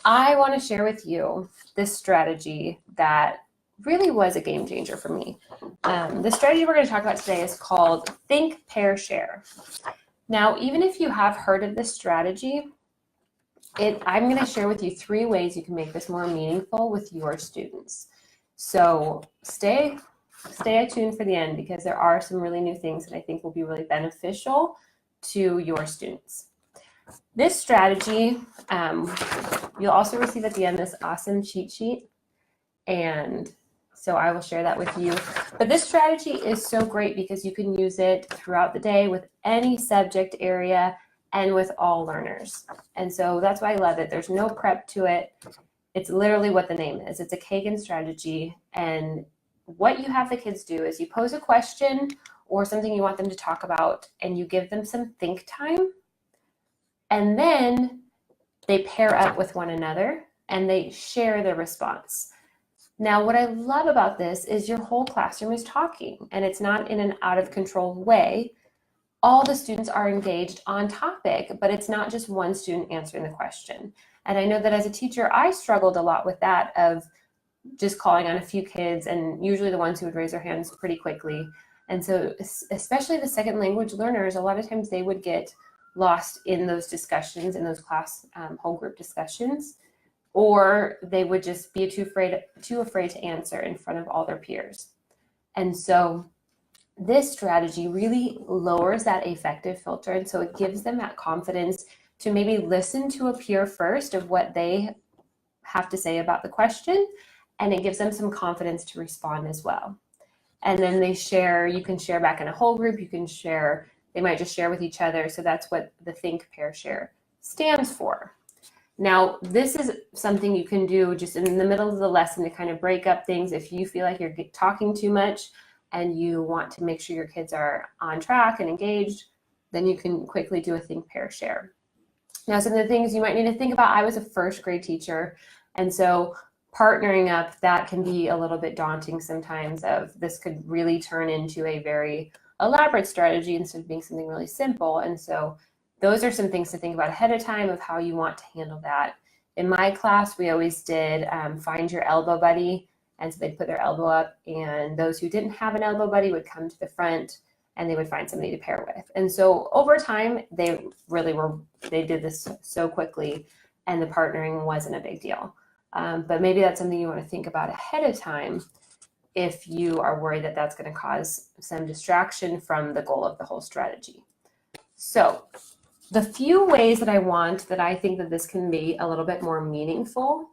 I want to share with you this strategy that really was a game changer for me. The strategy we're going to talk about today is called Think, Pair, Share. Now, even if you have heard of this strategy, I'm going to share with you 3 ways you can make this more meaningful with your students. So stay tuned for the end, because there are some really new things that I think will be really beneficial to your students. This strategy, you'll also receive at the end this awesome cheat sheet, and so I will share that with you. But this strategy is so great because you can use it throughout the day with any subject area and with all learners. And so that's why I love it. There's no prep to it. It's literally what the name is. It's a Kagan strategy. And what you have the kids do is you pose a question or something you want them to talk about, and you give them some think time. And then they pair up with one another and they share their response. Now, what I love about this is your whole classroom is talking, and it's not in an out of control way. All the students are engaged on topic, but it's not just one student answering the question. And I know that as a teacher, I struggled a lot with that, of just calling on a few kids, and usually the ones who would raise their hands pretty quickly. And so especially the second language learners, a lot of times they would get lost in those discussions, in those class whole group discussions, or they would just be too afraid to answer in front of all their peers. And so this strategy really lowers that affective filter, and so it gives them that confidence to maybe listen to a peer first of what they have to say about the question, and it gives them some confidence to respond as well. And then they share, you can share back in a whole group, you can share, they might just share with each other. So that's what the Think, Pair, Share stands for. Now, this is something you can do just in the middle of the lesson to kind of break up things. If you feel like you're talking too much and you want to make sure your kids are on track and engaged, then you can quickly do a Think, Pair, Share. Now, some of the things you might need to think about, I was a first grade teacher, and so partnering up, that can be a little bit daunting sometimes. Of this could really turn into a very elaborate strategy instead of being something really simple. And so those are some things to think about ahead of time of how you want to handle that. In my class, we always did find your elbow buddy. And so they'd put their elbow up, and those who didn't have an elbow buddy would come to the front and they would find somebody to pair with. And so over time, they did this so quickly, and the partnering wasn't a big deal. But maybe that's something you want to think about ahead of time if you are worried that that's going to cause some distraction from the goal of the whole strategy. So the few ways that I think that this can be a little bit more meaningful.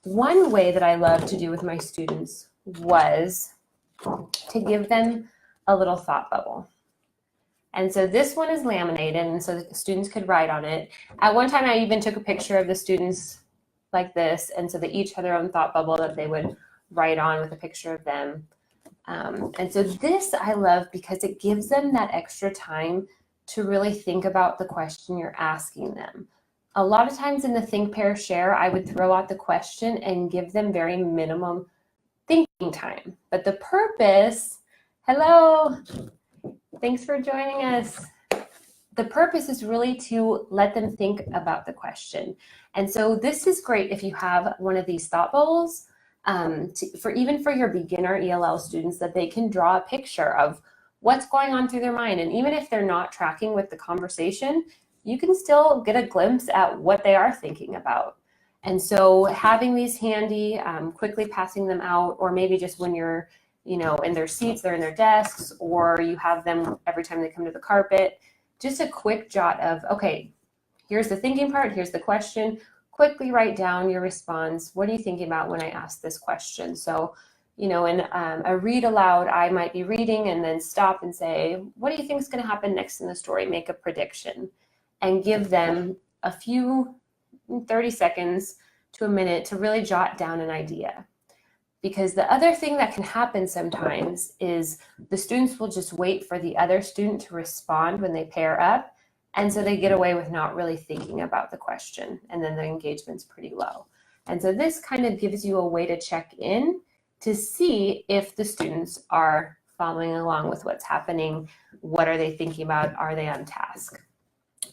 One way that I love to do with my students was to give them a little thought bubble. And so this one is laminated, and so the students could write on it. At one time, I even took a picture of the students like this, and so they each had their own thought bubble that they would write on with a picture of them. And so this I love because it gives them that extra time to really think about the question you're asking them. A lot of times in the Think, Pair, Share, I would throw out the question and give them very minimum thinking time. But the purpose, hello, thanks for joining us. The purpose is really to let them think about the question. And so this is great if you have one of these thought bubbles, even for your beginner ELL students, that they can draw a picture of what's going on through their mind. And even if they're not tracking with the conversation, you can still get a glimpse at what they are thinking about. And so having these handy, quickly passing them out, or maybe just when you're in their seats, they're in their desks, or you have them every time they come to the carpet, just a quick jot of, okay, here's the thinking part, here's the question, quickly write down your response. What are you thinking about when I ask this question? So, in a read aloud, I might be reading and then stop and say, what do you think is going to happen next in the story? Make a prediction and give them a few 30 seconds to a minute to really jot down an idea. Because the other thing that can happen sometimes is the students will just wait for the other student to respond when they pair up. And so they get away with not really thinking about the question, and then the engagement's pretty low. And so this kind of gives you a way to check in to see if the students are following along with what's happening. What are they thinking about? Are they on task?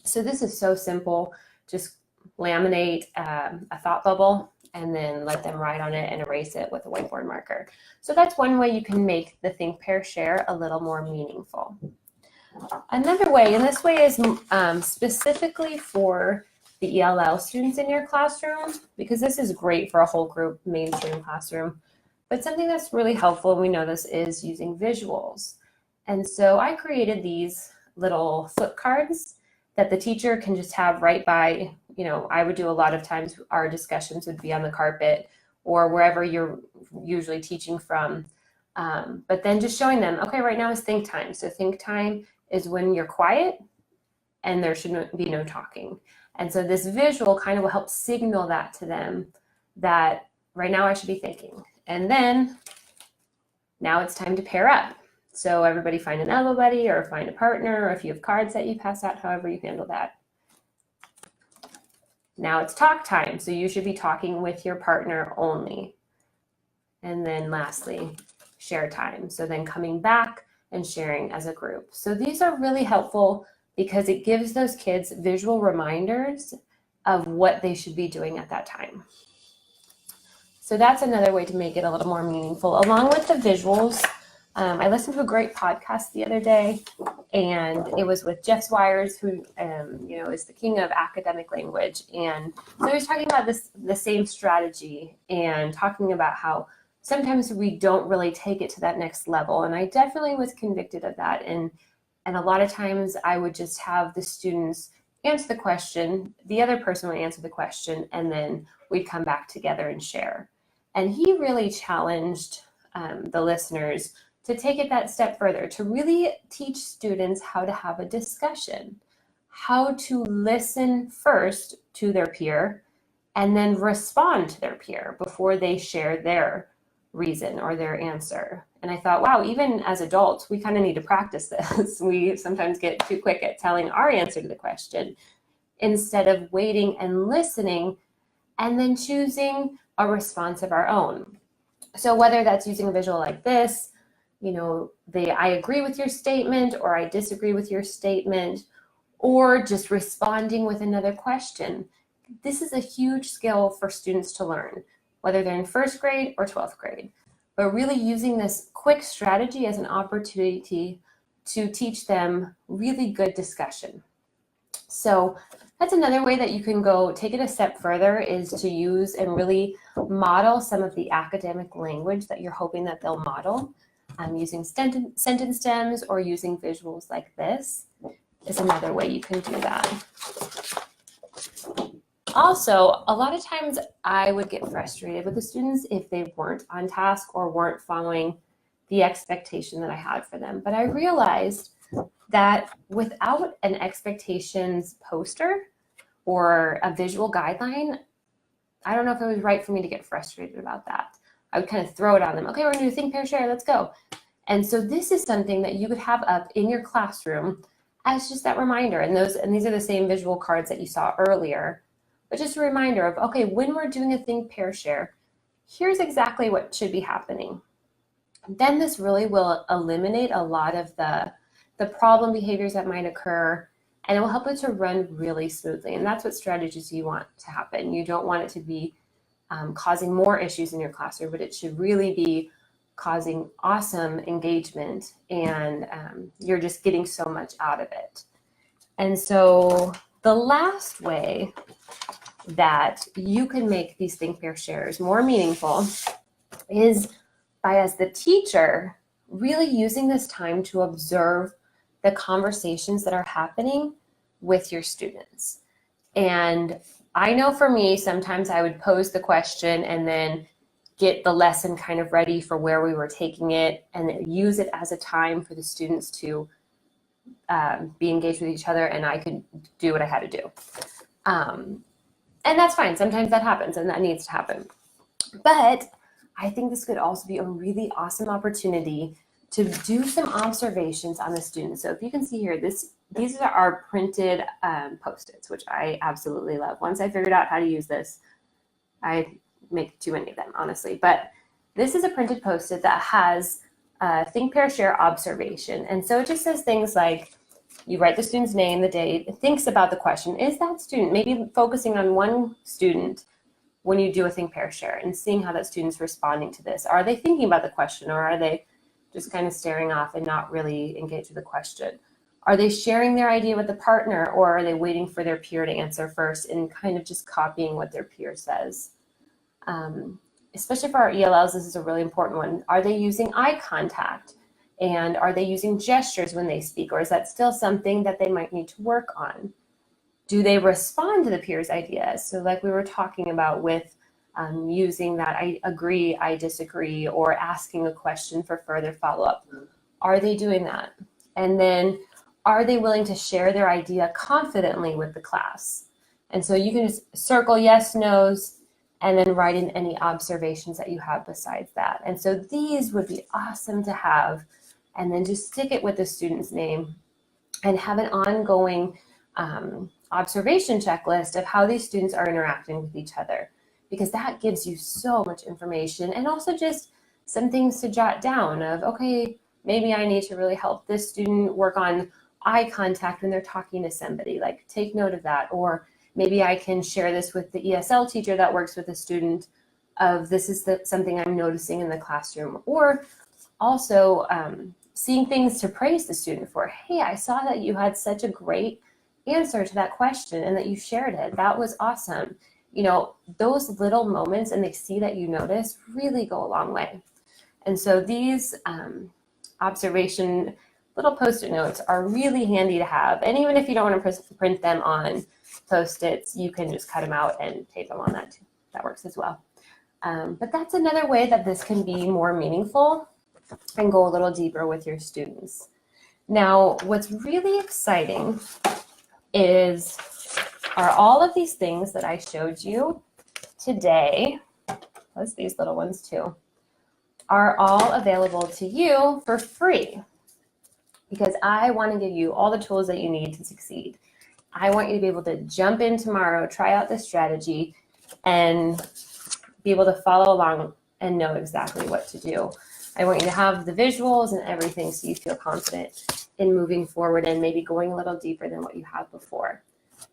So this is so simple. Just laminate a thought bubble, and then let them write on it and erase it with a whiteboard marker. So that's one way you can make the think, pair, share a little more meaningful. Another way, and this way is specifically for the ELL students in your classroom, because this is great for a whole group mainstream classroom, but something that's really helpful, and we know this, is using visuals. And so I created these little flip cards that the teacher can just have right by, I would do a lot of times our discussions would be on the carpet or wherever you're usually teaching from. But then just showing them, okay, right now is think time. So think time is when you're quiet and there should be no talking. And so this visual kind of will help signal that to them that right now I should be thinking. And then now it's time to pair up. So everybody find an elbow buddy or find a partner, or if you have cards that you pass out, however you handle that. Now it's talk time. So you should be talking with your partner only. And then lastly, share time. So then coming back and sharing as a group. So these are really helpful because it gives those kids visual reminders of what they should be doing at that time. So that's another way to make it a little more meaningful. Along with the visuals, I listened to a great podcast the other day, and it was with Jeff Swires, who is the king of academic language. And so he was talking about the same strategy and talking about how sometimes we don't really take it to that next level. And I definitely was convicted of that. And a lot of times I would just have the students answer the question, the other person would answer the question, and then we'd come back together and share. And he really challenged the listeners to take it that step further, to really teach students how to have a discussion, how to listen first to their peer and then respond to their peer before they share their reason or their answer. And I thought, wow, even as adults, we kind of need to practice this. We sometimes get too quick at telling our answer to the question instead of waiting and listening and then choosing a response of our own. So whether that's using a visual like this, I agree with your statement or I disagree with your statement, or just responding with another question. This is a huge skill for students to learn, whether they're in first grade or 12th grade, but really using this quick strategy as an opportunity to teach them really good discussion. So that's another way that you can go take it a step further, is to use and really model some of the academic language that you're hoping that they'll model. Using sentence stems or using visuals like this is another way you can do that. Also, a lot of times I would get frustrated with the students if they weren't on task or weren't following the expectation that I had for them. But I realized that without an expectations poster or a visual guideline, I don't know if it was right for me to get frustrated about that. I would kind of throw it on them. Okay, we're gonna do think, pair, share, let's go. And so this is something that you could have up in your classroom as just that reminder. And these are the same visual cards that you saw earlier, but just a reminder of, okay, when we're doing a think, pair, share, here's exactly what should be happening. Then this really will eliminate a lot of the problem behaviors that might occur, and it will help it to run really smoothly. And that's what strategies you want to happen. You don't want it to be causing more issues in your classroom, but it should really be causing awesome engagement, and you're just getting so much out of it. And so the last way that you can make these think, pair, shares more meaningful is by, as the teacher, really using this time to observe the conversations that are happening with your students. And I know for me, sometimes I would pose the question and then get the lesson kind of ready for where we were taking it and use it as a time for the students to be engaged with each other, and I could do what I had to do. And that's fine. Sometimes that happens and that needs to happen. But I think this could also be a really awesome opportunity to do some observations on the students. So if you can see here, these are our printed Post-its, which I absolutely love. Once I figured out how to use this, I make too many of them, honestly. But this is a printed Post-it that has think, pair, share observation. And so it just says things like, You write the student's name, the date, it thinks about the question. Is that student, maybe focusing on one student when you do a think, pair, share, and seeing how that student's responding to this. Are they thinking about the question, or are they just kind of staring off and not really engaged with the question? Are they sharing their idea with the partner, or are they waiting for their peer to answer first and kind of just copying what their peer says? Especially for our ELLs, this is a really important one. Are they using eye contact? And are they using gestures when they speak, or is that still something that they might need to work on? Do they respond to the peer's ideas? So like we were talking about with using that I agree, I disagree, or asking a question for further follow-up. Are they doing that? And then are they willing to share their idea confidently with the class? And so you can just circle yes, no's, and then write in any observations that you have besides that. And so these would be awesome to have, and then just stick it with the student's name and have an ongoing observation checklist of how these students are interacting with each other, because that gives you so much information, and also just some things to jot down of, okay, maybe I need to really help this student work on eye contact when they're talking to somebody, like take note of that. Or maybe I can share this with the ESL teacher that works with a student of this is something I'm noticing in the classroom. Or also seeing things to praise the student for. Hey, I saw that you had such a great answer to that question and that you shared it. That was awesome. You know, those little moments, and they see that you notice, really go a long way. And so these observation little Post-it notes are really handy to have. And even if you don't want to print them on Post-its, you can just cut them out and tape them on that too. That works as well. But that's another way that this can be more meaningful and go a little deeper with your students. Now, what's really exciting are all of these things that I showed you today, plus these little ones too, are all available to you for free, because I want to give you all the tools that you need to succeed. I want you to be able to jump in tomorrow, try out this strategy, and be able to follow along and know exactly what to do. I want you to have the visuals and everything so you feel confident in moving forward and maybe going a little deeper than what you have before.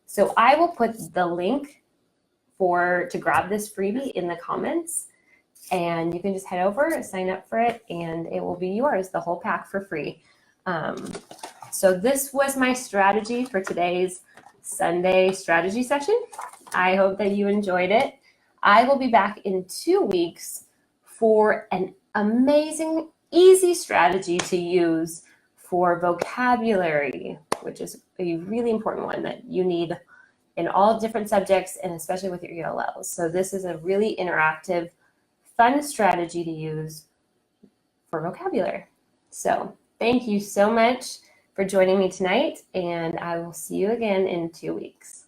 So I will put the link to grab this freebie in the comments, and you can just head over, sign up for it, and it will be yours, the whole pack for free. So this was my strategy for today's Sunday strategy session. I hope that you enjoyed it. I will be back in 2 weeks for an amazing, easy strategy to use for vocabulary, which is a really important one that you need in all different subjects, and especially with your ELLs. So this is a really interactive, fun strategy to use for vocabulary. So thank you so much for joining me tonight, and I will see you again in 2 weeks.